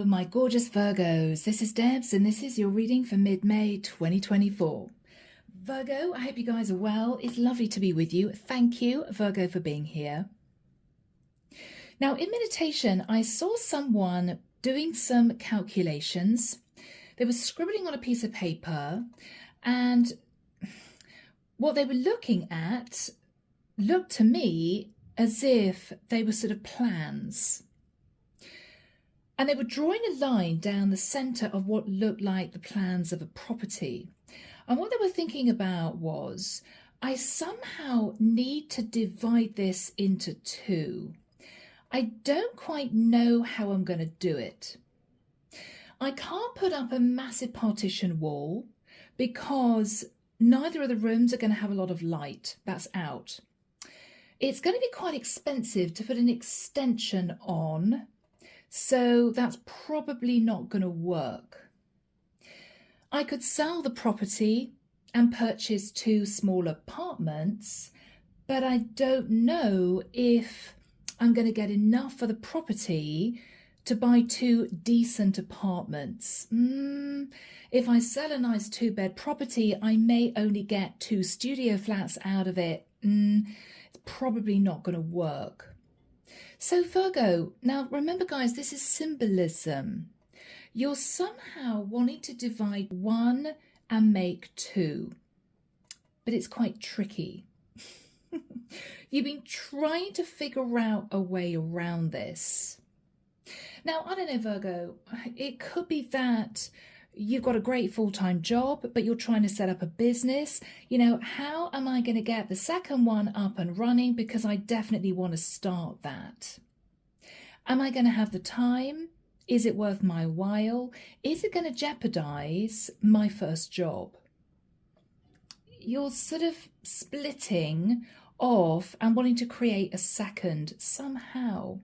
my gorgeous Virgos. This is Debs and this is your reading for mid-May 2024. Virgo, I hope you guys are well. It's lovely to be with you. Thank you, Virgo, for being here. Now, in meditation, I saw someone doing some calculations. They were scribbling on a piece of paper, and what they were looking at looked to me as if they were sort of plans. And they were drawing a line down the centre of what looked like the plans of a property. And what they were thinking about was, I somehow need to divide this into two. I don't quite know how I'm going to do it. I can't put up a massive partition wall because neither of the rooms are going to have a lot of light. That's out. It's going to be quite expensive to put an extension on, so that's probably not going to work. I could sell the property and purchase two small apartments, but I don't know if I'm going to get enough for the property to buy two decent apartments. If I sell a nice two-bed property, I may only get two studio flats out of it. It's probably not going to work. So Virgo, now remember guys, this is symbolism. You're somehow wanting to divide one and make two, but it's quite tricky. You've been trying to figure out a way around this. Now, I don't know, Virgo, it could be that you've got a great full-time job, but you're trying to set up a business. You know, how am I going to get the second one up and running? Because I definitely want to start that. Am I going to have the time? Is it worth my while? Is it going to jeopardize my first job? You're sort of splitting off and wanting to create a second somehow.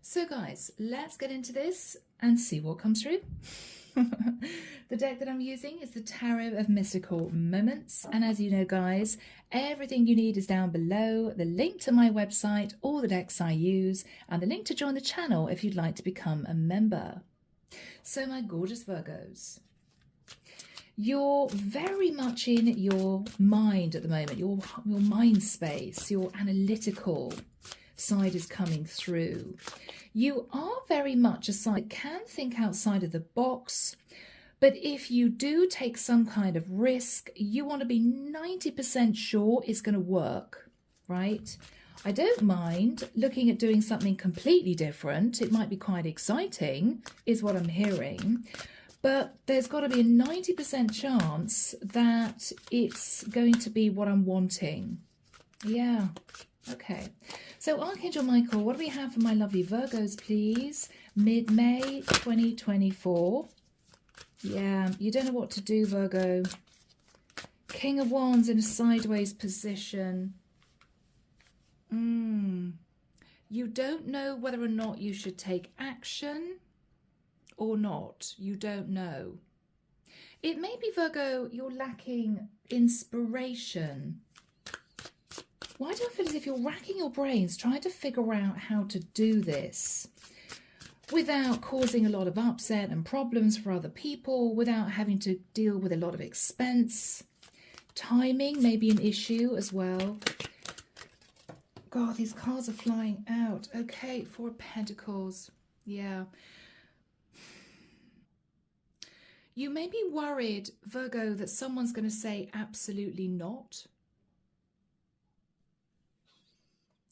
So guys, let's get into this and see what comes through. The deck that I'm using is the Tarot of Mystical Moments, and as you know guys, everything you need is down below, the link to my website, all the decks I use, and the link to join the channel if you'd like to become a member. So my gorgeous Virgos, you're very much in your mind at the moment, your mind space, your analytical side is coming through. You are very much a side that can think outside of the box, but if you do take some kind of risk, you want to be 90% sure it's going to work, right? I don't mind looking at doing something completely different. It might be quite exciting, is what I'm hearing, but there's got to be a 90% chance that it's going to be what I'm wanting. Yeah. Okay, so Archangel Michael, what do we have for my lovely Virgos, please? Mid-May 2024. Yeah, you don't know what to do, Virgo. King of Wands in a sideways position. You don't know whether or not you should take action or not. You don't know. It may be, Virgo, you're lacking inspiration. Why do I feel as if you're racking your brains trying to figure out how to do this without causing a lot of upset and problems for other people, without having to deal with a lot of expense? Timing may be an issue as well. God, these cards are flying out. Okay, Four of Pentacles. Yeah. You may be worried, Virgo, that someone's going to say absolutely not.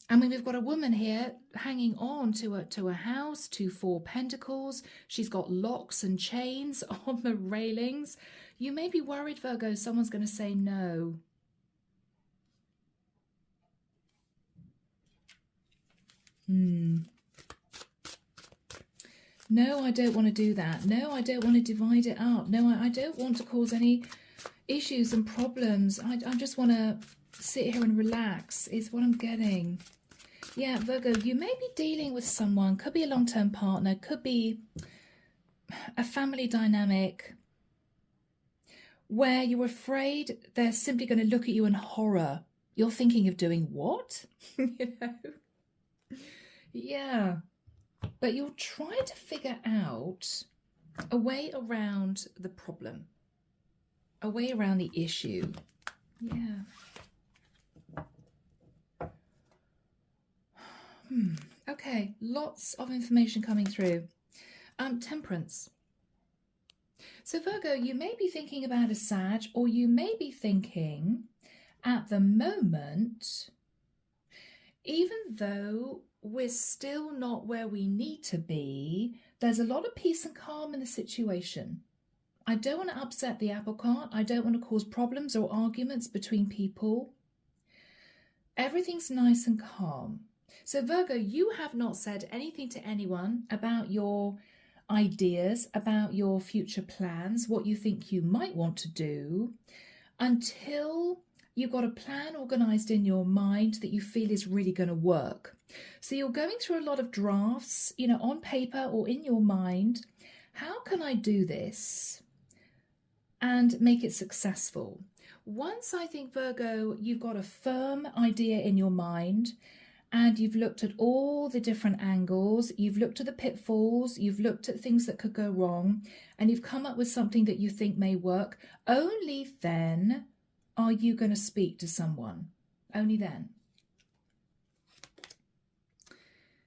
I mean, we've got a woman here hanging on to a house, to Four Pentacles. She's got locks and chains on the railings. You may be worried, Virgo, someone's going to say no. No, I don't want to do that. No, I don't want to divide it up. No, I don't want to cause any issues and problems. I just want to sit here and relax is what I'm getting. Yeah, Virgo, you may be dealing with someone, could be a long-term partner, could be a family dynamic where you're afraid they're simply going to look at you in horror. You're thinking of doing what? You know? Yeah. But you'll try to figure out a way around the problem, a way around the issue. Yeah. Okay, lots of information coming through. Temperance. So Virgo, you may be thinking about a Sag, or you may be thinking at the moment, even though we're still not where we need to be, there's a lot of peace and calm in the situation. I don't want to upset the apple cart. I don't want to cause problems or arguments between people. Everything's nice and calm. So Virgo, you have not said anything to anyone about your ideas, about your future plans, what you think you might want to do, until you've got a plan organized in your mind that you feel is really going to work. So you're going through a lot of drafts, you know, on paper or in your mind. How can I do this and make it successful? Once I think, Virgo, you've got a firm idea in your mind and you've looked at all the different angles, you've looked at the pitfalls, you've looked at things that could go wrong, and you've come up with something that you think may work, only then are you going to speak to someone. Only then.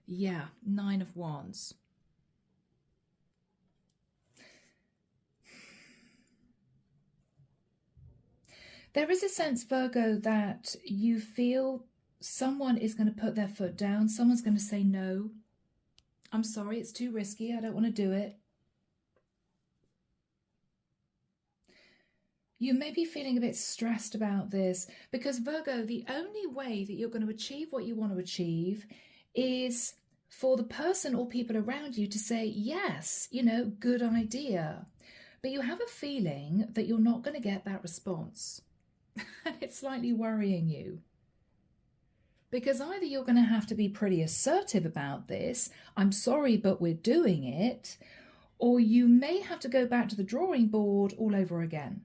Yeah, 9 of Wands. There is a sense, Virgo, that you feel someone is going to put their foot down. Someone's going to say, no, I'm sorry, it's too risky. I don't want to do it. You may be feeling a bit stressed about this because, Virgo, the only way that you're going to achieve what you want to achieve is for the person or people around you to say, yes, you know, good idea. But you have a feeling that you're not going to get that response. And it's slightly worrying you. Because either you're going to have to be pretty assertive about this, I'm sorry, but we're doing it, or you may have to go back to the drawing board all over again.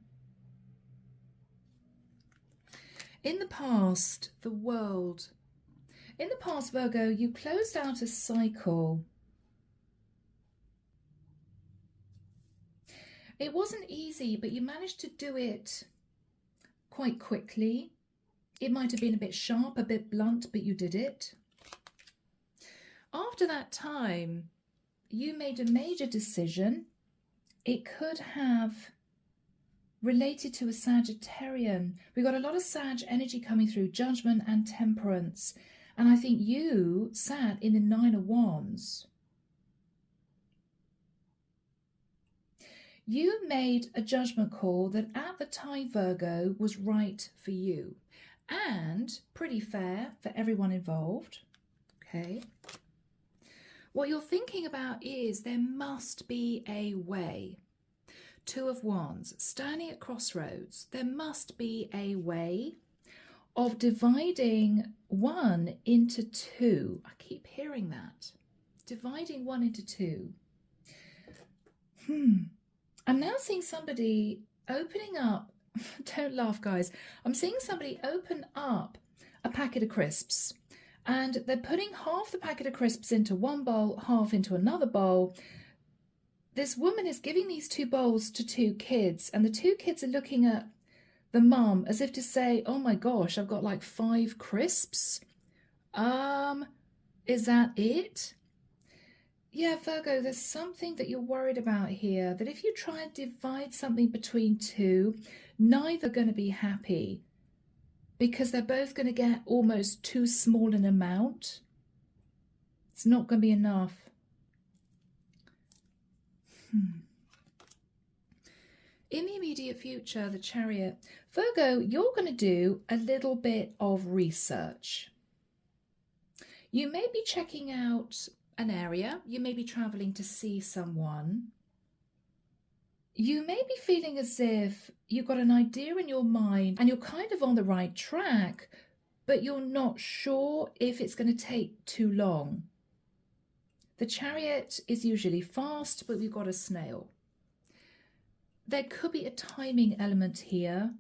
In the past, the world. In the past, Virgo, you closed out a cycle. It wasn't easy, but you managed to do it quite quickly. It might have been a bit sharp, a bit blunt, but you did it. After that time, you made a major decision. It could have related to a Sagittarian. We got a lot of Sag energy coming through, Judgment and Temperance. And I think you sat in the 9 of Wands. You made a judgment call that at the time, Virgo, was right for you and pretty fair for everyone involved. Okay. What you're thinking about is there must be a way. 2 of Wands, standing at crossroads. There must be a way of dividing 1 into 2. I keep hearing that. Dividing 1 into 2. I'm now seeing somebody opening up, don't laugh guys, I'm seeing somebody open up a packet of crisps and they're putting half the packet of crisps into one bowl, half into another bowl. This woman is giving these 2 bowls to 2 kids and the 2 kids are looking at the mum as if to say, oh my gosh, I've got like 5 crisps. Is that it? Yeah, Virgo, there's something that you're worried about here, that if you try and divide something between 2, neither are going to be happy because they're both going to get almost too small an amount. It's not going to be enough. In the immediate future, the Chariot, Virgo, you're going to do a little bit of research. You may be checking out an area, you may be traveling to see someone. You may be feeling as if you've got an idea in your mind and you're kind of on the right track, but you're not sure if it's going to take too long. The Chariot is usually fast, but we've got a snail. There could be a timing element here.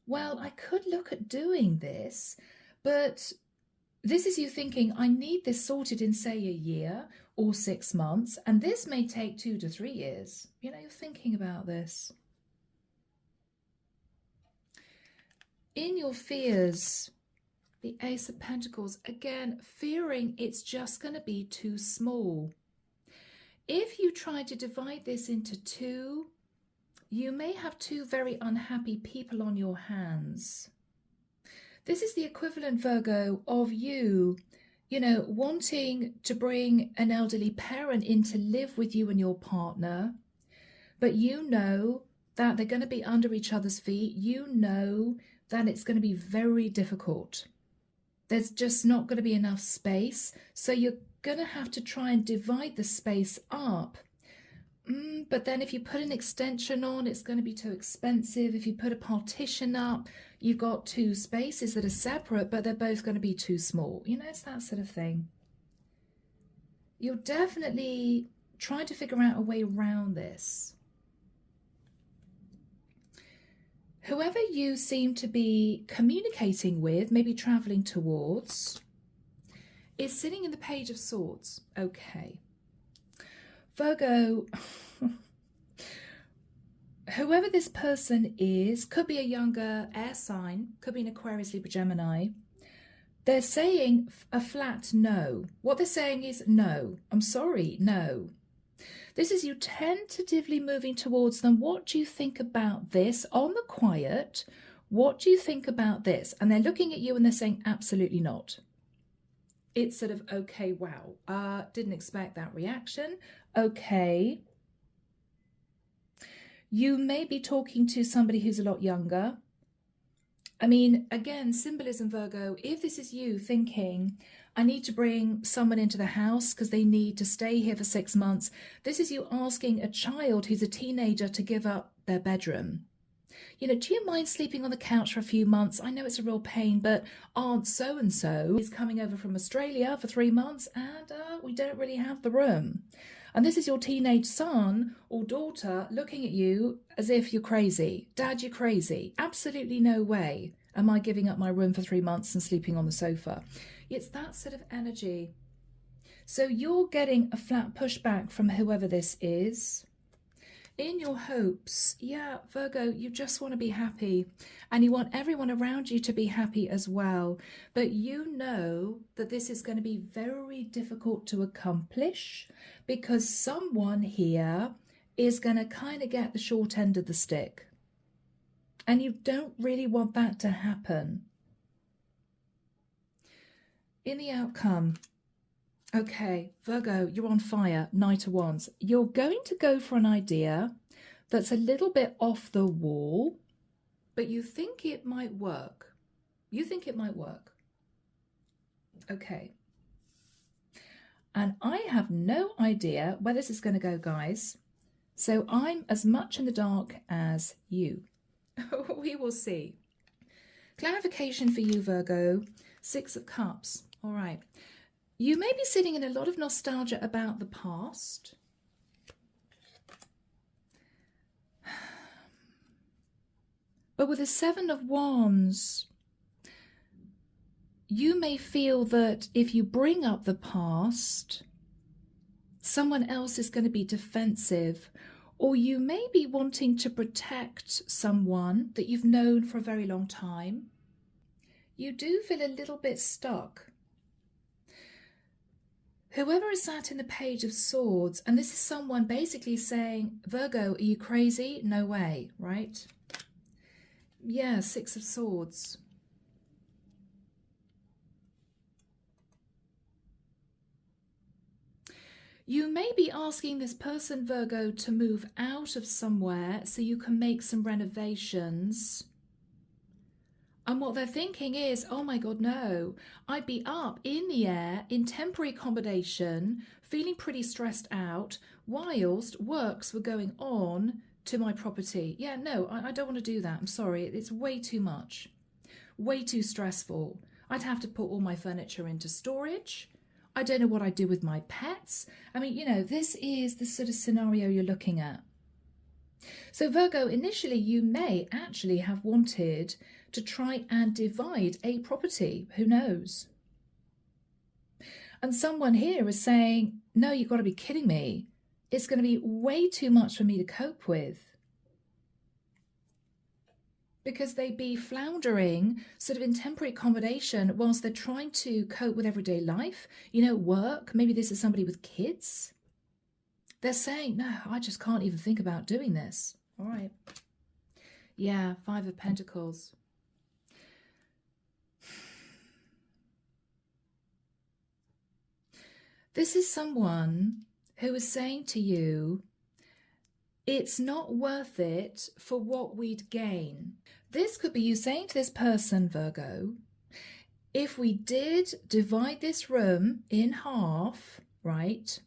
Well, I could look at doing this, but this is you thinking, I need this sorted in, say, a year, or 6 months, and this may take 2 to 3 years. You know, you're thinking about this. In your fears, the Ace of Pentacles, again, fearing it's just going to be too small. If you try to divide this into 2, you may have 2 very unhappy people on your hands. This is the equivalent, Virgo, of you know, wanting to bring an elderly parent in to live with you and your partner, but you know that they're going to be under each other's feet. You know that it's going to be very difficult. There's just not going to be enough space. So you're going to have to try and divide the space up. But then if you put an extension on, it's going to be too expensive. If you put a partition up, you've got 2 spaces that are separate, but they're both going to be too small. You know, it's that sort of thing. You're definitely trying to figure out a way around this. Whoever you seem to be communicating with, maybe traveling towards, is sitting in the Page of Swords. Okay. Virgo, whoever this person is, could be a younger air sign, could be an Aquarius, Libra, Gemini. They're saying a flat no. What they're saying is no. I'm sorry, no. This is you tentatively moving towards them. What do you think about this? On the quiet, what do you think about this? And they're looking at you and they're saying absolutely not. It's sort of, okay, wow, didn't expect that reaction. Okay. You may be talking to somebody who's a lot younger. I mean, again, symbolism, Virgo, if this is you thinking, I need to bring someone into the house because they need to stay here for 6 months. This is you asking a child who's a teenager to give up their bedroom. You know, do you mind sleeping on the couch for a few months? I know it's a real pain, but Aunt so-and-so is coming over from Australia for 3 months and we don't really have the room. And this is your teenage son or daughter looking at you as if you're crazy. Dad, you're crazy. Absolutely no way am I giving up my room for 3 months and sleeping on the sofa. It's that sort of energy. So you're getting a flat pushback from whoever this is. In your hopes, yeah, Virgo, you just want to be happy and you want everyone around you to be happy as well. But you know that this is going to be very difficult to accomplish because someone here is going to kind of get the short end of the stick. And you don't really want that to happen. In the outcome, okay, Virgo, you're on fire, Knight of Wands. You're going to go for an idea that's a little bit off the wall, but you think it might work. You think it might work. Okay. And I have no idea where this is going to go, guys. So I'm as much in the dark as you. We will see. Clarification for you, Virgo. 6 of Cups. All right. You may be sitting in a lot of nostalgia about the past. But with the 7 of Wands, you may feel that if you bring up the past, someone else is going to be defensive, or you may be wanting to protect someone that you've known for a very long time. You do feel a little bit stuck. Whoever is sat in the Page of Swords, and this is someone basically saying, Virgo, are you crazy? No way, right? Yeah, 6 of Swords. You may be asking this person, Virgo, to move out of somewhere so you can make some renovations. And what they're thinking is, oh my God, no, I'd be up in the air in temporary accommodation, feeling pretty stressed out, whilst works were going on to my property. Yeah, no, I don't want to do that. I'm sorry. It's way too much. Way too stressful. I'd have to put all my furniture into storage. I don't know what I'd do with my pets. I mean, you know, this is the sort of scenario you're looking at. So Virgo, initially you may actually have wanted to try and divide a property. Who knows? And someone here is saying, no, you've got to be kidding me. It's going to be way too much for me to cope with. Because they'd be floundering sort of in temporary accommodation whilst they're trying to cope with everyday life, you know, work. Maybe this is somebody with kids. They're saying, no, I just can't even think about doing this. All right. Yeah, Five of Pentacles. This is someone who is saying to you, it's not worth it for what we'd gain. This could be you saying to this person, Virgo, if we did divide this room in half, right,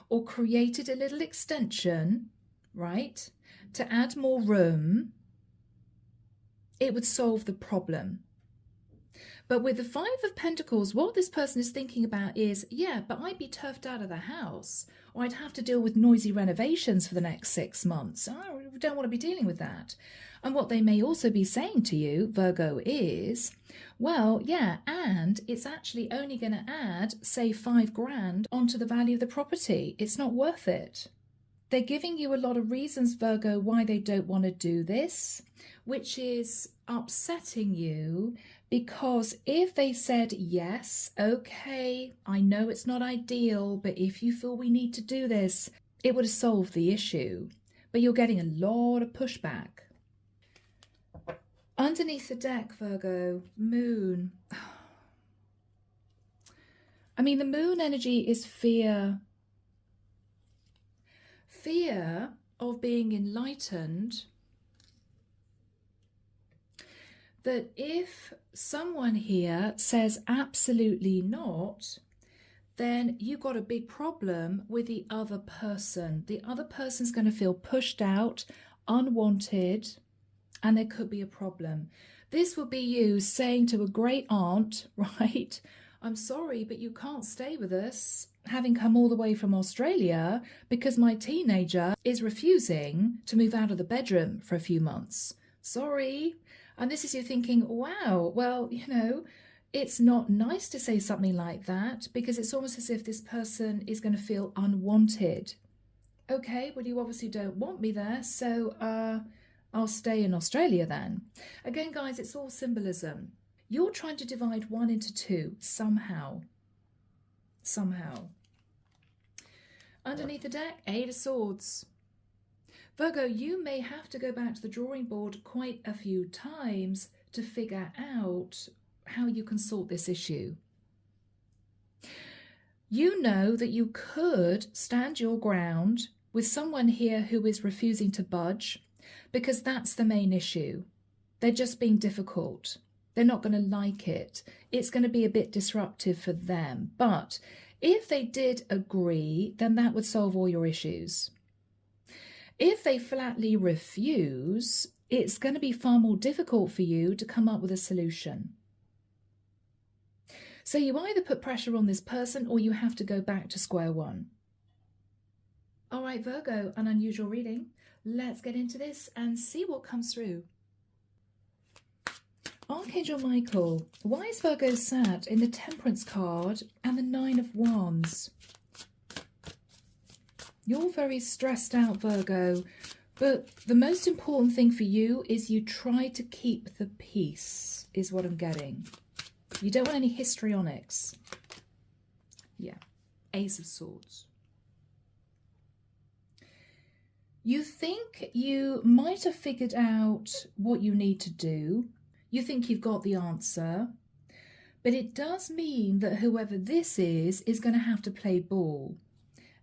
or created a little extension, right, to add more room, it would solve the problem. But with the Five of Pentacles, what this person is thinking about is, yeah, but I'd be turfed out of the house, or I'd have to deal with noisy renovations for the next 6 months. I don't want to be dealing with that. And what they may also be saying to you, Virgo, is, well, yeah, and it's actually only going to add, say, 5 grand onto the value of the property. It's not worth it. They're giving you a lot of reasons, Virgo, why they don't want to do this, which is upsetting you. Because if they said, yes, okay, I know it's not ideal, but if you feel we need to do this, it would have solved the issue. But you're getting a lot of pushback. Underneath the deck, Virgo, Moon. I mean, the Moon energy is fear. Fear of being enlightened. That if someone here says absolutely not, then you've got a big problem with the other person. The other person's going to feel pushed out, unwanted, and there could be a problem. This would be you saying to a great aunt, right, I'm sorry, but you can't stay with us, having come all the way from Australia, because my teenager is refusing to move out of the bedroom for a few months. Sorry. And this is you thinking, wow, well, you know, it's not nice to say something like that because it's almost as if this person is going to feel unwanted. Okay, well, you obviously don't want me there, so I'll stay in Australia then. Again, guys, it's all symbolism. You're trying to divide one into two somehow. Somehow. Underneath the deck, Eight of Swords. Virgo, you may have to go back to the drawing board quite a few times to figure out how you can sort this issue. You know that you could stand your ground with someone here who is refusing to budge because that's the main issue. They're just being difficult. They're not going to like it. It's going to be a bit disruptive for them. But if they did agree, then that would solve all your issues. If they flatly refuse, it's going to be far more difficult for you to come up with a solution. So you either put pressure on this person or you have to go back to square one. All right, Virgo, an unusual reading. Let's get into this and see what comes through. Archangel Michael, why is Virgo sat in the Temperance card and the Nine of Wands? You're very stressed out, Virgo, but the most important thing for you is you try to keep the peace, is what I'm getting. You don't want any histrionics. Yeah, Ace of Swords. You think you might have figured out what you need to do. You think you've got the answer. But it does mean that whoever this is going to have to play ball.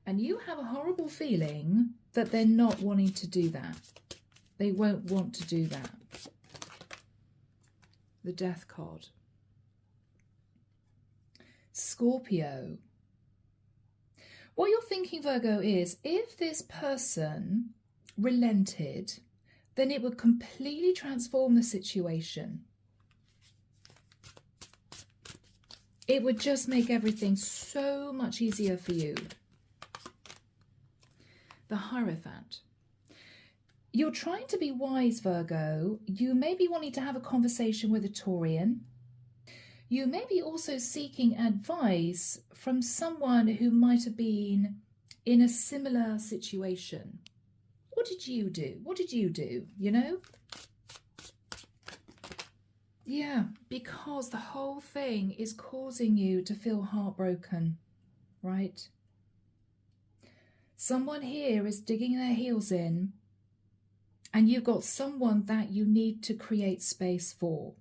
And you have a horrible feeling that they're not wanting to do that. They won't want to do that. The Death card. Scorpio. What you're thinking, Virgo, is if this person relented, then it would completely transform the situation. It would just make everything so much easier for you. The Hierophant. You're trying to be wise, Virgo. You may be wanting to have a conversation with a Taurian. You may be also seeking advice from someone who might have been in a similar situation. What did you do? What did you do? You know? Yeah, because the whole thing is causing you to feel heartbroken, right? Someone here is digging their heels in, and you've got someone that you need to create space for.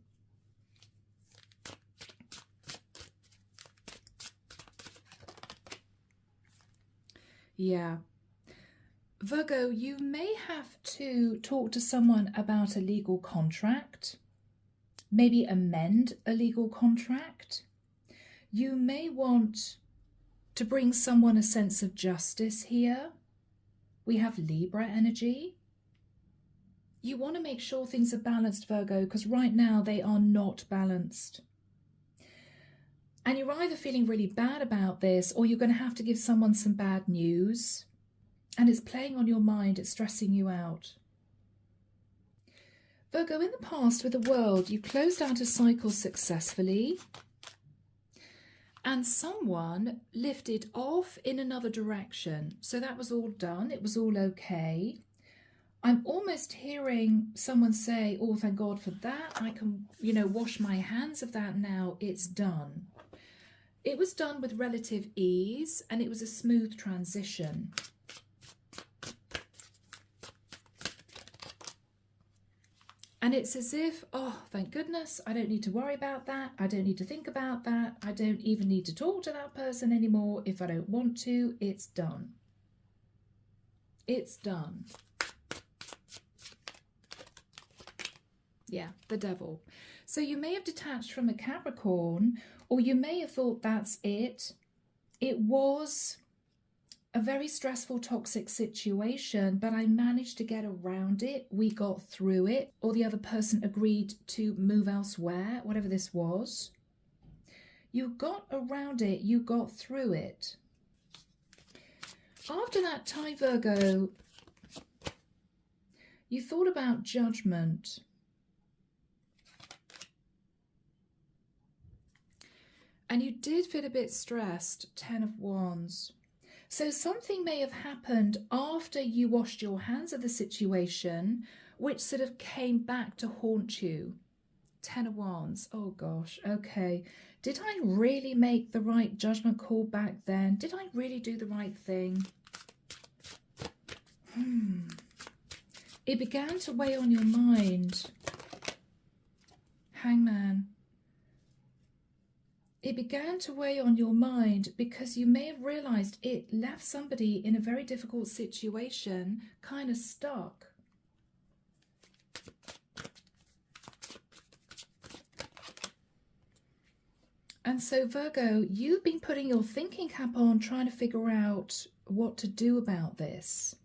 Yeah. Virgo, you may have to talk to someone about a legal contract, maybe amend a legal contract. You may want to bring someone a sense of justice here. We have Libra energy. You want to make sure things are balanced, Virgo, because right now they are not balanced. And you're either feeling really bad about this, or you're going to have to give someone some bad news. And it's playing on your mind, it's stressing you out. Virgo, in the past with the World, you closed out a cycle successfully. And someone lifted off in another direction. So that was all done. It was all okay. I'm almost hearing someone say, oh, thank God for that. I can, wash my hands of that now. It's done. It was done with relative ease, and it was a smooth transition. And it's as if, oh, thank goodness, I don't need to worry about that. I don't need to think about that. I don't even need to talk to that person anymore. If I don't want to, it's done. It's done. Yeah, the Devil. So you may have detached from a Capricorn, or you may have thought that's it. It was a very stressful, toxic situation, but I managed to get around it. We got through it, or the other person agreed to move elsewhere, whatever this was. You got around it, you got through it. After that time, Virgo, you thought about judgment. And you did feel a bit stressed, 10 of Wands. So something may have happened after you washed your hands of the situation, which sort of came back to haunt you. 10 of Wands. Oh gosh, okay. Did I really make the right judgment call back then? Did I really do the right thing? It began to weigh on your mind. Hangman. It began to weigh on your mind because you may have realized it left somebody in a very difficult situation, kind of stuck. And so, Virgo, you've been putting your thinking cap on, trying to figure out what to do about this.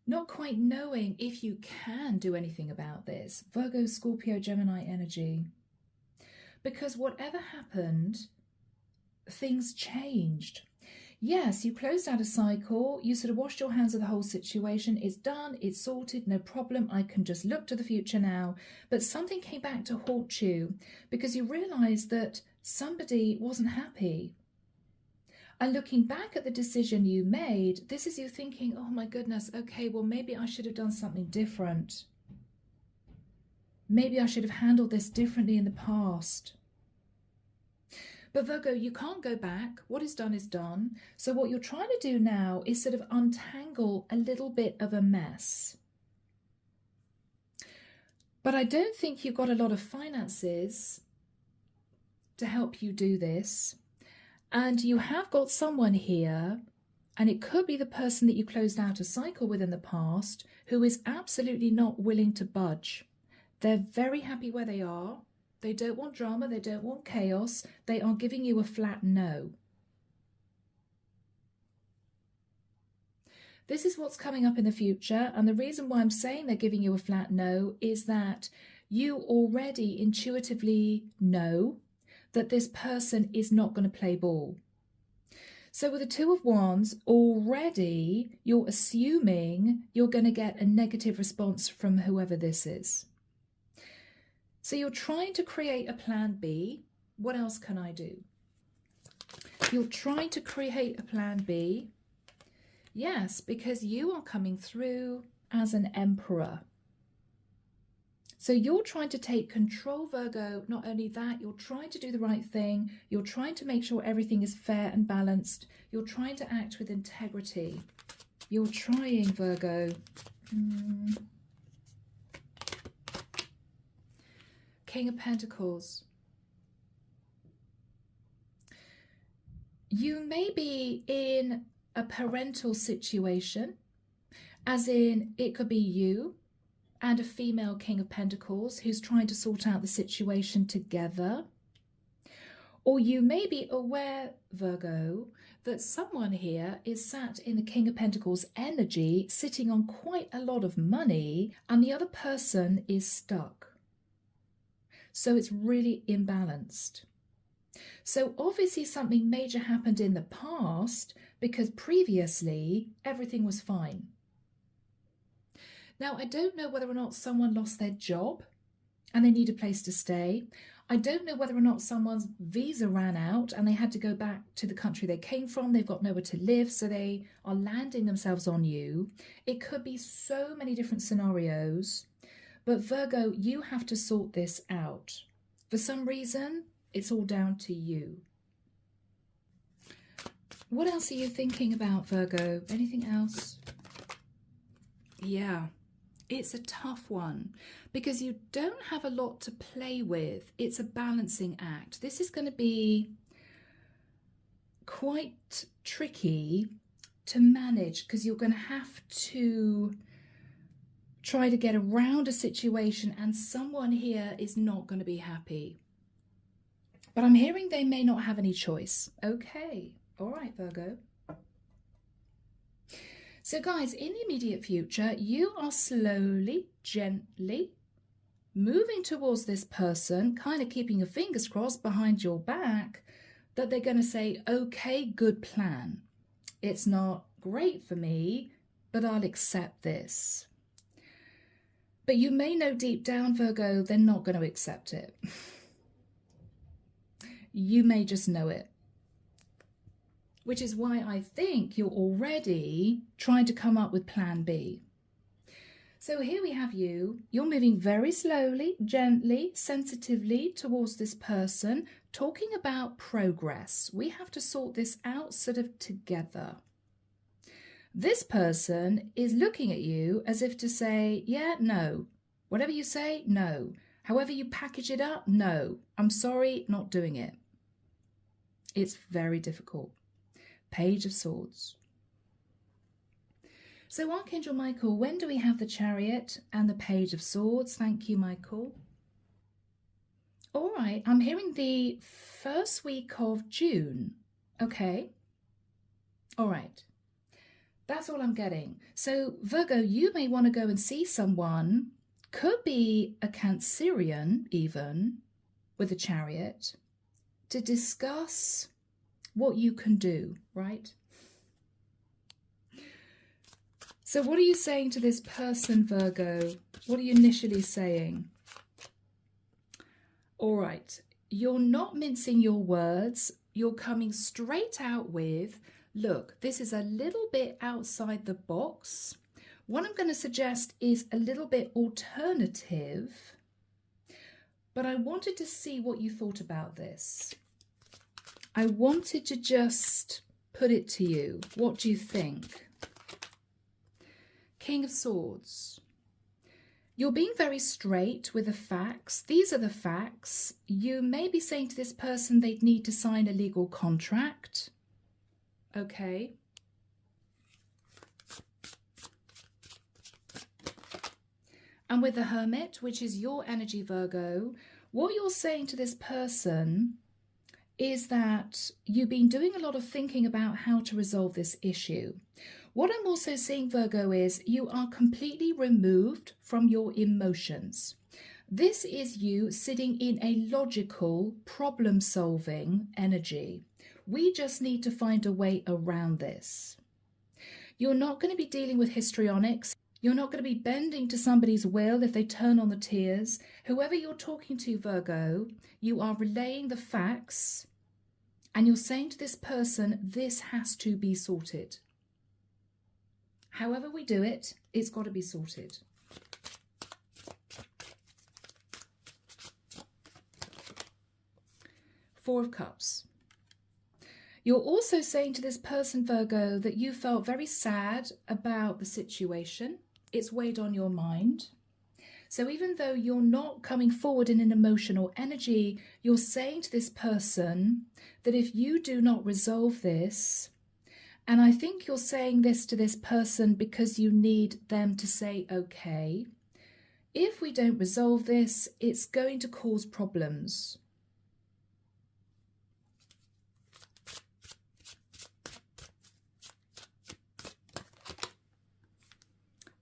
Not quite knowing if you can do anything about this. Virgo, Scorpio, Gemini energy. Because whatever happened, things changed. Yes, you closed out a cycle. You sort of washed your hands of the whole situation. It's done. It's sorted. No problem. I can just look to the future now. But something came back to haunt you because you realized that somebody wasn't happy. And looking back at the decision you made, this is you thinking, oh my goodness, okay, well, maybe I should have done something different. Maybe I should have handled this differently in the past. But Virgo, you can't go back. What is done is done. So what you're trying to do now is sort of untangle a little bit of a mess. But I don't think you've got a lot of finances to help you do this. And you have got someone here, and it could be the person that you closed out a cycle with in the past, who is absolutely not willing to budge. They're very happy where they are. They don't want drama. They don't want chaos. They are giving you a flat no. This is what's coming up in the future. And the reason why I'm saying they're giving you a flat no is that you already intuitively know that this person is not going to play ball. So with the Two of Wands, already you're assuming you're going to get a negative response from whoever this is. So you're trying to create a plan B. What else can I do? You're trying to create a plan B. Yes, because you are coming through as an emperor. So you're trying to take control, Virgo. Not only that, you're trying to do the right thing. You're trying to make sure everything is fair and balanced. You're trying to act with integrity. You're trying, Virgo. King of Pentacles. You may be in a parental situation, as in it could be you and a female King of Pentacles who's trying to sort out the situation together. Or you may be aware, Virgo, that someone here is sat in the King of Pentacles energy, sitting on quite a lot of money, and the other person is stuck. So it's really imbalanced. So obviously something major happened in the past, because previously everything was fine. Now, I don't know whether or not someone lost their job and they need a place to stay. I don't know whether or not someone's visa ran out and they had to go back to the country they came from. They've got nowhere to live, so they are landing themselves on you. It could be so many different scenarios. But Virgo, you have to sort this out. For some reason, it's all down to you. What else are you thinking about, Virgo? Anything else? Yeah. It's a tough one because you don't have a lot to play with. It's a balancing act. This is going to be quite tricky to manage because you're going to have to try to get around a situation, and someone here is not going to be happy. But I'm hearing they may not have any choice. Okay. All right, Virgo. So guys, in the immediate future, you are slowly, gently moving towards this person, kind of keeping your fingers crossed behind your back that they're going to say, okay, good plan. It's not great for me, but I'll accept this. But you may know deep down, Virgo, they're not going to accept it. You may just know it. Which is why I think you're already trying to come up with plan B. So here we have you. You're moving very slowly, gently, sensitively towards this person, talking about progress. We have to sort this out sort of together. This person is looking at you as if to say, yeah, no. Whatever you say, no. However you package it up, no. I'm sorry, not doing it. It's very difficult. Page of Swords. So Archangel Michael, when do we have the Chariot and the Page of Swords? Thank you, Michael. All right, I'm hearing the first week of June. Okay. All right. That's all I'm getting. So Virgo, you may want to go and see someone, could be a Cancerian even, with a Chariot, to discuss what you can do, right? So what are you saying to this person, Virgo? What are you initially saying? All right, you're not mincing your words. You're coming straight out with, look, this is a little bit outside the box. What I'm going to suggest is a little bit alternative, but I wanted to see what you thought about this. I wanted to just put it to you. What do you think? King of Swords. You're being very straight with the facts. These are the facts. You may be saying to this person they'd need to sign a legal contract. Okay. And with the Hermit, which is your energy, Virgo, what you're saying to this person is that you've been doing a lot of thinking about how to resolve this issue. What I'm also seeing, Virgo, is you are completely removed from your emotions. This is you sitting in a logical, problem-solving energy, We just need to find a way around this. You're not going to be dealing with histrionics. You're not going to be bending to somebody's will if they turn on the tears. Whoever you're talking to, Virgo, you are relaying the facts and you're saying to this person, this has to be sorted. However we do it, it's got to be sorted. Four of Cups. You're also saying to this person, Virgo, that you felt very sad about the situation. It's weighed on your mind. So even though you're not coming forward in an emotional energy, you're saying to this person that if you do not resolve this, and I think you're saying this to this person because you need them to say, okay, if we don't resolve this, it's going to cause problems.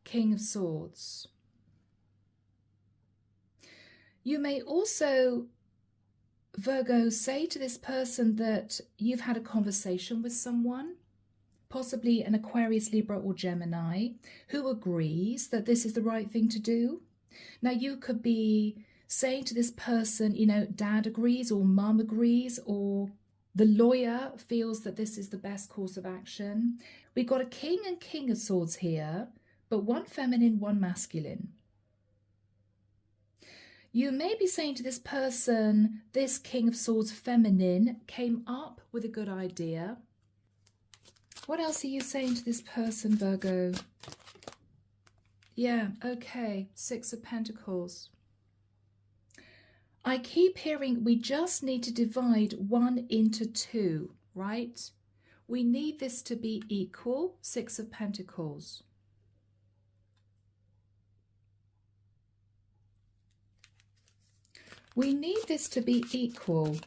King of Swords. You may also, Virgo, say to this person that you've had a conversation with someone, possibly an Aquarius, Libra or Gemini, who agrees that this is the right thing to do. Now you could be saying to this person, you know, dad agrees or mum agrees or the lawyer feels that this is the best course of action. We've got a King and King of Swords here, but one feminine, one masculine. You may be saying to this person, this King of Swords feminine came up with a good idea. What else are you saying to this person, Virgo? Yeah, okay, Six of Pentacles. I keep hearing we just need to divide 1 into 2, right? We need this to be equal, Six of Pentacles. We need this to be equal.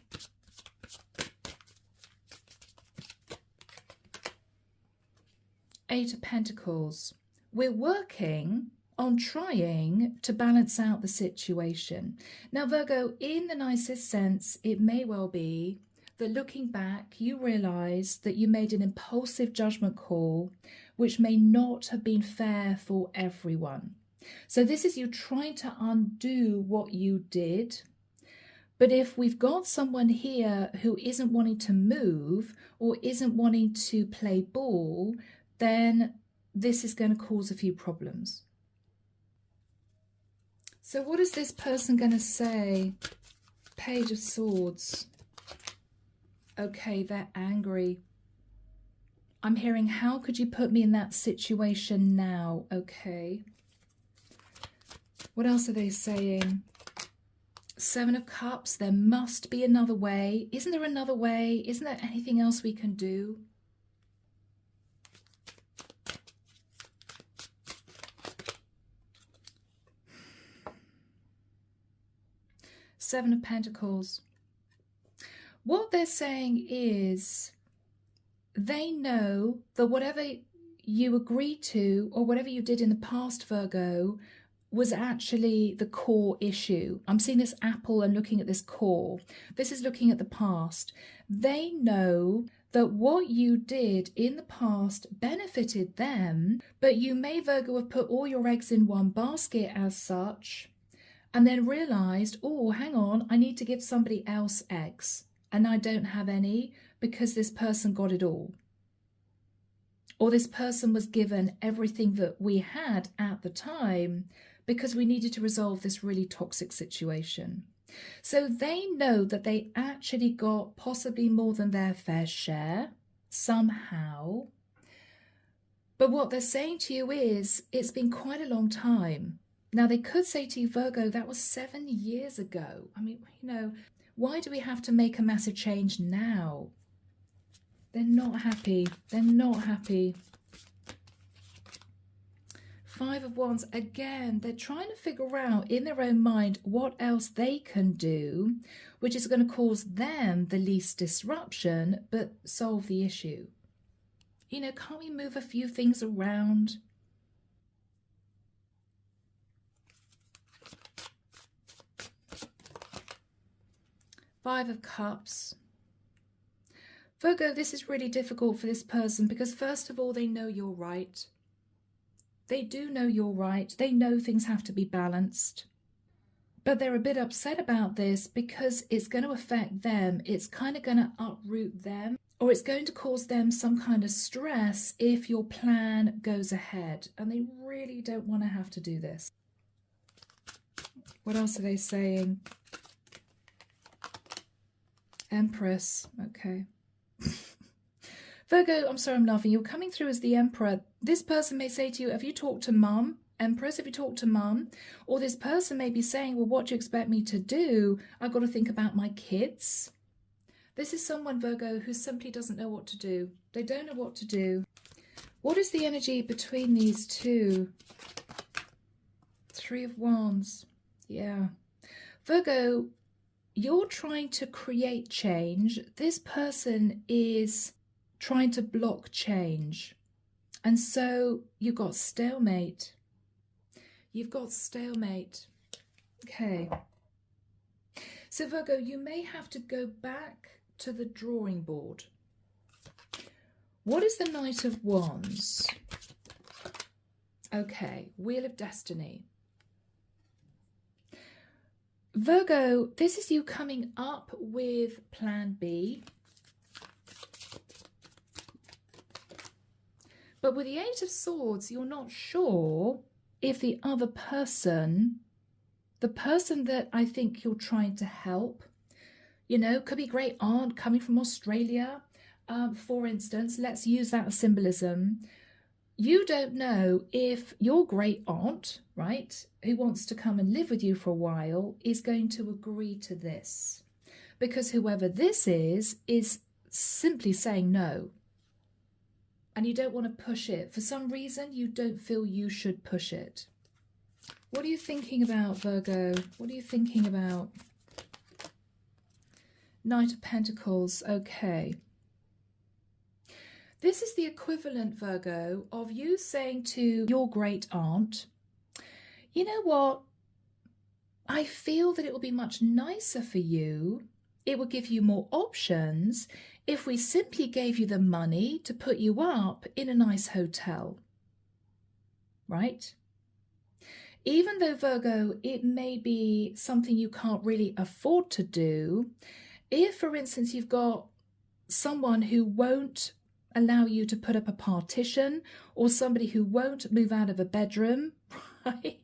Eight of Pentacles. We're working on trying to balance out the situation. Now, Virgo, in the nicest sense, it may well be that looking back, you realize that you made an impulsive judgment call, which may not have been fair for everyone. So this is you trying to undo what you did. But if we've got someone here who isn't wanting to move or isn't wanting to play ball, then this is going to cause a few problems. So what is this person going to say? Page of Swords. Okay, they're angry. I'm hearing, how could you put me in that situation now? Okay. What else are they saying? Seven of Cups. There must be another way. Isn't there another way? Isn't there anything else we can do? Seven of Pentacles. What they're saying is they know that whatever you agreed to or whatever you did in the past, Virgo, was actually the core issue. I'm seeing this apple and looking at this core. This is looking at the past. They know that what you did in the past benefited them, but you may, Virgo, have put all your eggs in one basket as such, and then realized, oh, hang on, I need to give somebody else eggs, and I don't have any because this person got it all. Or this person was given everything that we had at the time because we needed to resolve this really toxic situation. So they know that they actually got possibly more than their fair share somehow. But what they're saying to you is, it's been quite a long time. Now, they could say to you, Virgo, that was 7 years ago. I mean, you know, why do we have to make a massive change now? They're not happy. They're not happy. Five of Wands. Again, they're trying to figure out in their own mind what else they can do, which is going to cause them the least disruption, but solve the issue. You know, can't we move a few things around? Five of Cups. Virgo, this is really difficult for this person because first of all, they know you're right. They do know you're right. They know things have to be balanced. But they're a bit upset about this because it's going to affect them. It's kind of going to uproot them, or it's going to cause them some kind of stress if your plan goes ahead. And they really don't want to have to do this. What else are they saying? Empress. Okay. Virgo, I'm sorry I'm laughing. You're coming through as the Emperor. This person may say to you, have you talked to Mum? Empress, have you talked to Mum? Or this person may be saying, well, what do you expect me to do? I've got to think about my kids. This is someone, Virgo, who simply doesn't know what to do. They don't know what to do. What is the energy between these two? Three of Wands. Yeah. Virgo, you're trying to create change. This person is trying to block change. And so you've got stalemate. You've got stalemate. Okay. So Virgo, you may have to go back to the drawing board. What is the Knight of Wands? Okay, Wheel of Destiny. Virgo, this is you coming up with plan B. But with the Eight of Swords, you're not sure if the other person, the person that I think you're trying to help, you know, could be great aunt coming from Australia, for instance. Let's use that as symbolism. You don't know if your great aunt, right, who wants to come and live with you for a while, is going to agree to this. Because whoever this is simply saying no. And you don't want to push it. For some reason, you don't feel you should push it. What are you thinking about, Virgo? What are you thinking about? Knight of Pentacles. Okay. This is the equivalent, Virgo, of you saying to your great aunt, you know what? I feel that it will be much nicer for you. It will give you more options if we simply gave you the money to put you up in a nice hotel, right? Even though, Virgo, it may be something you can't really afford to do, if, for instance, you've got someone who won't allow you to put up a partition or somebody who won't move out of a bedroom, right?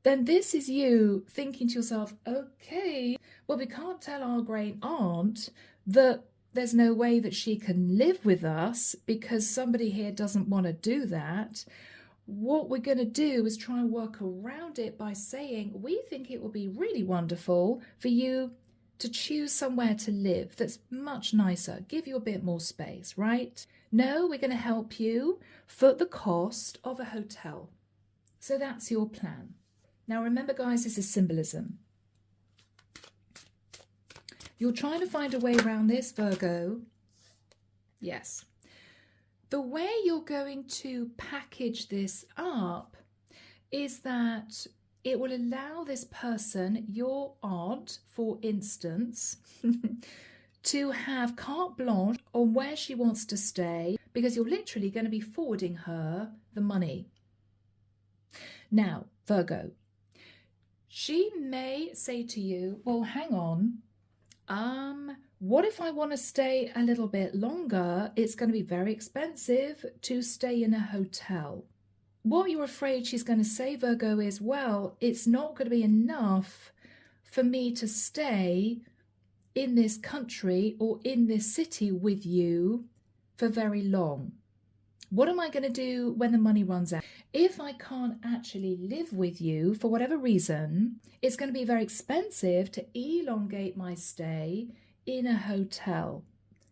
Then this is you thinking to yourself, okay, well, we can't tell our great aunt that there's no way that she can live with us because somebody here doesn't want to do that. What we're going to do is try and work around it by saying, we think it will be really wonderful for you to choose somewhere to live that's much nicer, give you a bit more space, right? No, we're going to help you foot the cost of a hotel. So that's your plan. Now remember, guys, this is symbolism. You're trying to find a way around this, Virgo. Yes. The way you're going to package this up is that it will allow this person, your aunt, for instance, to have carte blanche on where she wants to stay, because you're literally going to be forwarding her the money. Now, Virgo, she may say to you, well, hang on, what if I want to stay a little bit longer? It's going to be very expensive to stay in a hotel. What you're afraid she's going to say, Virgo, is, well, it's not going to be enough for me to stay in this country or in this city with you for very long. What am I going to do when the money runs out? If I can't actually live with you for whatever reason, it's going to be very expensive to elongate my stay in a hotel.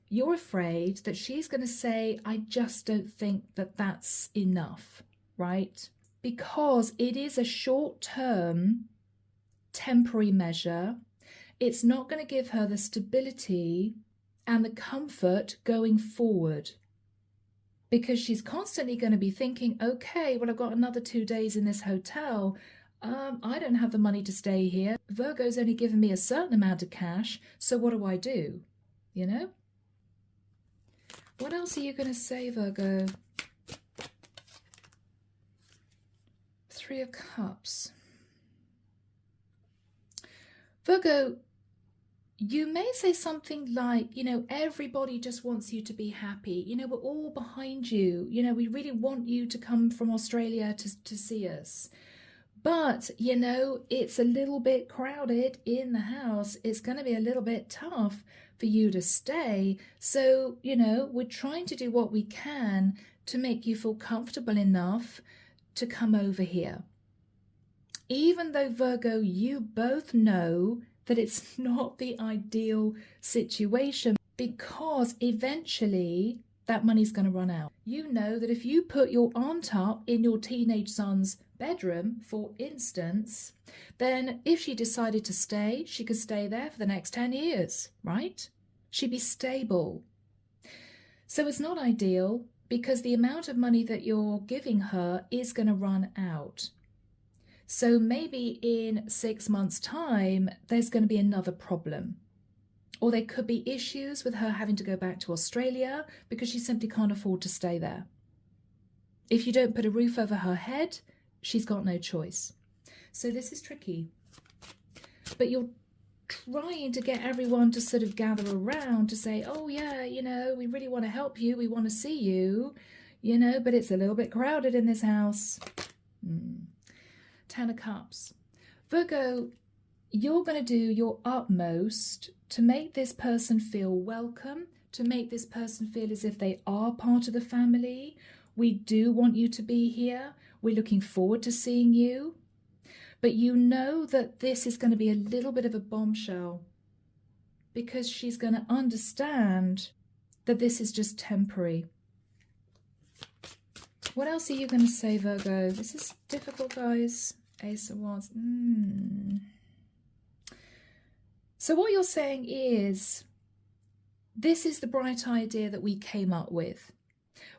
You're afraid that she's going to say, I just don't think that that's enough, right? Because it is a short-term, temporary measure. It's not going to give her the stability and the comfort going forward. Because she's constantly going to be thinking, okay, well, I've got another 2 days in this hotel. I don't have the money to stay here. Virgo's only given me a certain amount of cash, so what do I do? you know? What else are you going to say, Virgo? Three of Cups. Virgo, you may say something like, you know, everybody just wants you to be happy. You know, we're all behind you. You know, we really want you to come from Australia to see us. But, you know, it's a little bit crowded in the house. It's going to be a little bit tough for you to stay. So, you know, we're trying to do what we can to make you feel comfortable enough to come over here. Even though, Virgo, you both know that it's not the ideal situation, because eventually that money's going to run out. You know that if you put your aunt up in your teenage son's bedroom, for instance, then if she decided to stay, she could stay there for the next 10 years, right? She'd be stable. So it's not ideal, because the amount of money that you're giving her is going to run out. So maybe in 6 months' time, there's going to be another problem. Or there could be issues with her having to go back to Australia because she simply can't afford to stay there. If you don't put a roof over her head, she's got no choice. So this is tricky. But you're trying to get everyone to sort of gather around to say, oh yeah, you know, we really want to help you. We want to see you, you know, but it's a little bit crowded in this house. Ten of Cups. Virgo, you're going to do your utmost to make this person feel welcome, to make this person feel as if they are part of the family. We do want you to be here. We're looking forward to seeing you. But you know that this is going to be a little bit of a bombshell, because she's going to understand that this is just temporary. What else are you going to say, Virgo? This is difficult, guys. Ace of Wands. So what you're saying is, this is the bright idea that we came up with.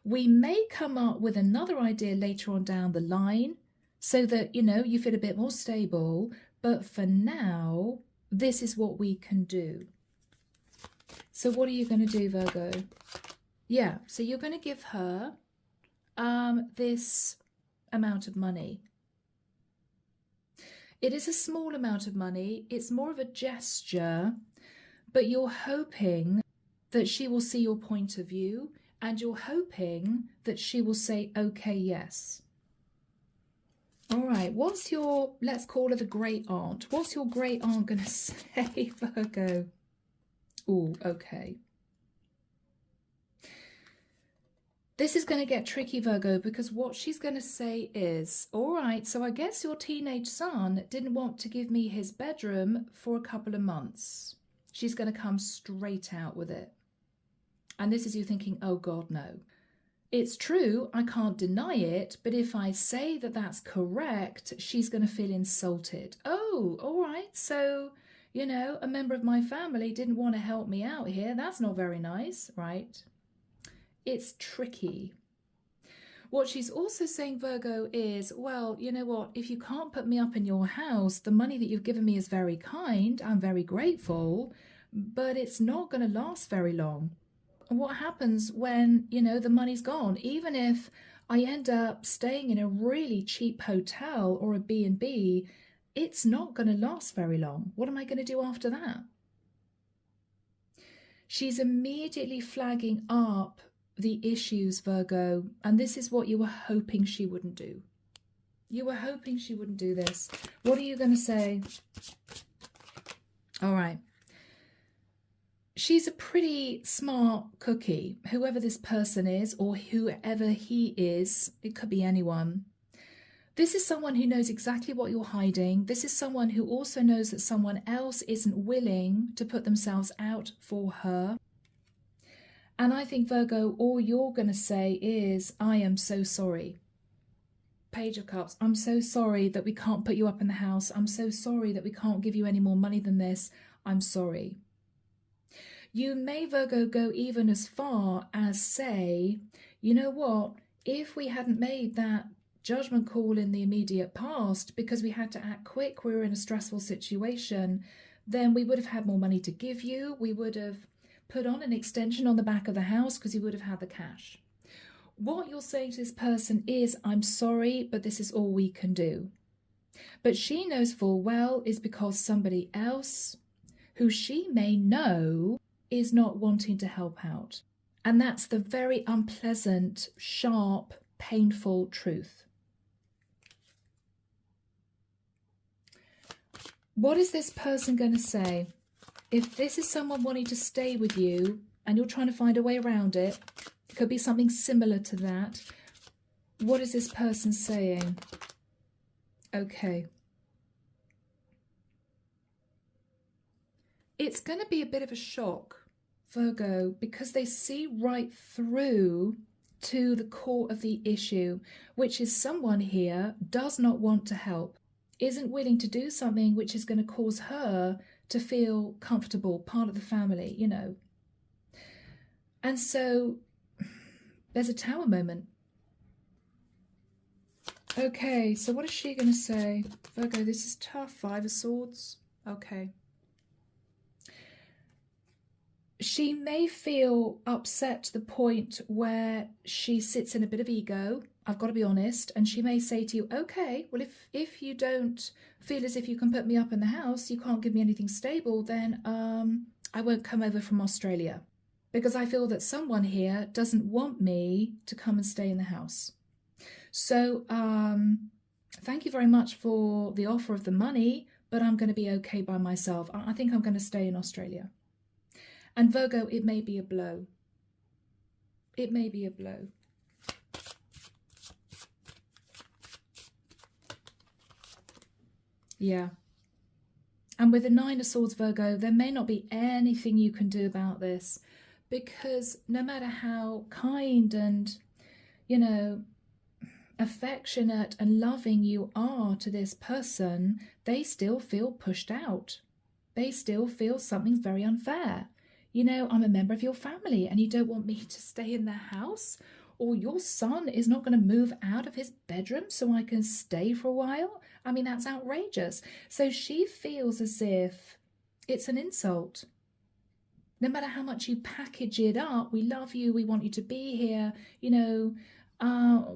We may come up with another idea later on down the line so that, you know, you feel a bit more stable. But for now, this is what we can do. So what are you going to do, Virgo? Yeah, so you're going to give her this amount of money. It is a small amount of money. It's more of a gesture, but you're hoping that she will see your point of view, and you're hoping that she will say, okay, yes. All right, what's your, let's call her the great aunt. What's your great aunt going to say, Virgo? Oh, okay. This is going to get tricky, Virgo, because what she's going to say is, all right, so I guess your teenage son didn't want to give me his bedroom for a couple of months. She's going to come straight out with it. And this is you thinking, oh God, no. It's true, I can't deny it, but if I say that that's correct, she's going to feel insulted. Oh, all right, so, you know, a member of my family didn't want to help me out here. That's not very nice, right? It's tricky. What she's also saying, Virgo, is, well, you know what, if you can't put me up in your house, the money that you've given me is very kind, I'm very grateful, but it's not going to last very long. What happens when, you know, the money's gone? Even if I end up staying in a really cheap hotel or a B&B, it's not going to last very long. What am I going to do after that? She's immediately flagging up the issues, Virgo, and this is what you were hoping she wouldn't do. You were hoping she wouldn't do this. What are you going to say? All right. She's a pretty smart cookie, whoever this person is, or whoever he is. It could be anyone. This is someone who knows exactly what you're hiding. This is someone who also knows that someone else isn't willing to put themselves out for her. And I think, Virgo, all you're going to say is, I am so sorry. Page of Cups. I'm so sorry that we can't put you up in the house. I'm so sorry that we can't give you any more money than this. I'm sorry. You may, Virgo, go even as far as say, you know what, if we hadn't made that judgment call in the immediate past because we had to act quick, we were in a stressful situation, then we would have had more money to give you. We would have put on an extension on the back of the house because you would have had the cash. What you're saying to this person is, I'm sorry, but this is all we can do. But she knows full well is because somebody else who she may know is not wanting to help out. And that's the very unpleasant, sharp, painful truth. What is this person going to say? If this is someone wanting to stay with you and you're trying to find a way around it, it could be something similar to that. What is this person saying? Okay. It's going to be a bit of a shock, Virgo, because they see right through to the core of the issue, which is someone here does not want to help, isn't willing to do something which is going to cause her to feel comfortable, part of the family, you know. And so there's a tower moment. Okay, so what is she going to say? Virgo, this is tough. 5 of Swords. Okay. She may feel upset to the point where she sits in a bit of ego, I've got to be honest, and she may say to you, okay, well, if you don't feel as if you can put me up in the house, you can't give me anything stable, then I won't come over from Australia, because I feel that someone here doesn't want me to come and stay in the house. So thank you very much for the offer of the money, but I'm going to be okay by myself. I think I'm going to stay in Australia. And Virgo, it may be a blow. It may be a blow. Yeah. And with the 9 of Swords, Virgo, there may not be anything you can do about this, because no matter how kind and, you know, affectionate and loving you are to this person, they still feel pushed out. They still feel something's very unfair. You know, I'm a member of your family and you don't want me to stay in the house? Or your son is not going to move out of his bedroom so I can stay for a while? I mean, that's outrageous. So she feels as if it's an insult. No matter how much you package it up, we love you, we want you to be here, you know,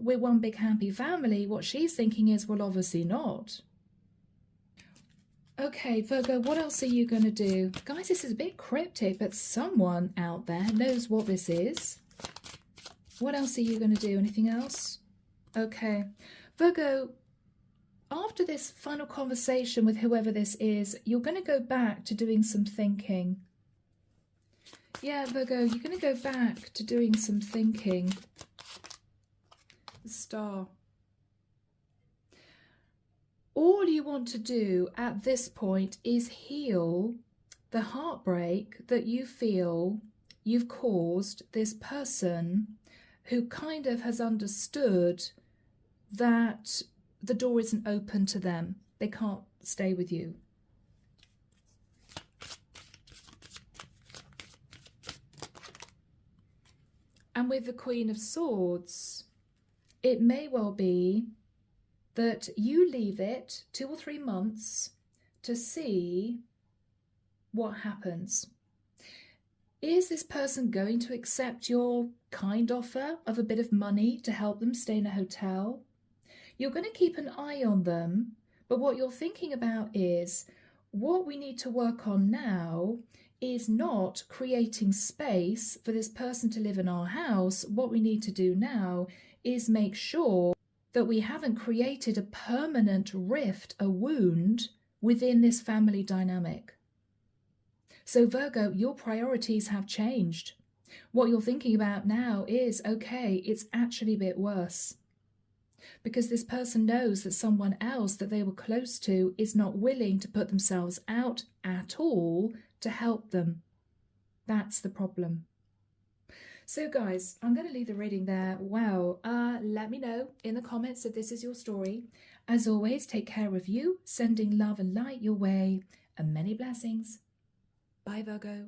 we're one big happy family. What she's thinking is, well, obviously not. Okay, Virgo, what else are you going to do? Guys, this is a bit cryptic, but someone out there knows what this is. What else are you going to do? Anything else? Okay. Virgo, after this final conversation with whoever this is, you're going to go back to doing some thinking. Yeah, Virgo, you're going to go back to doing some thinking. The Star. All you want to do at this point is heal the heartbreak that you feel you've caused this person who kind of has understood that the door isn't open to them. They can't stay with you. And with the Queen of Swords, it may well be that you leave it 2 or 3 months to see what happens. Is this person going to accept your kind offer of a bit of money to help them stay in a hotel? You're going to keep an eye on them, but what you're thinking about is, what we need to work on now is not creating space for this person to live in our house. What we need to do now is make sure that we haven't created a permanent rift, a wound within this family dynamic. So Virgo, your priorities have changed. What you're thinking about now is, okay, it's actually a bit worse. Because this person knows that someone else that they were close to is not willing to put themselves out at all to help them. That's the problem. So guys, I'm going to leave the reading there. Wow. Let me know in the comments if this is your story. As always, take care of you, sending love and light your way, and many blessings. Bye, Virgo.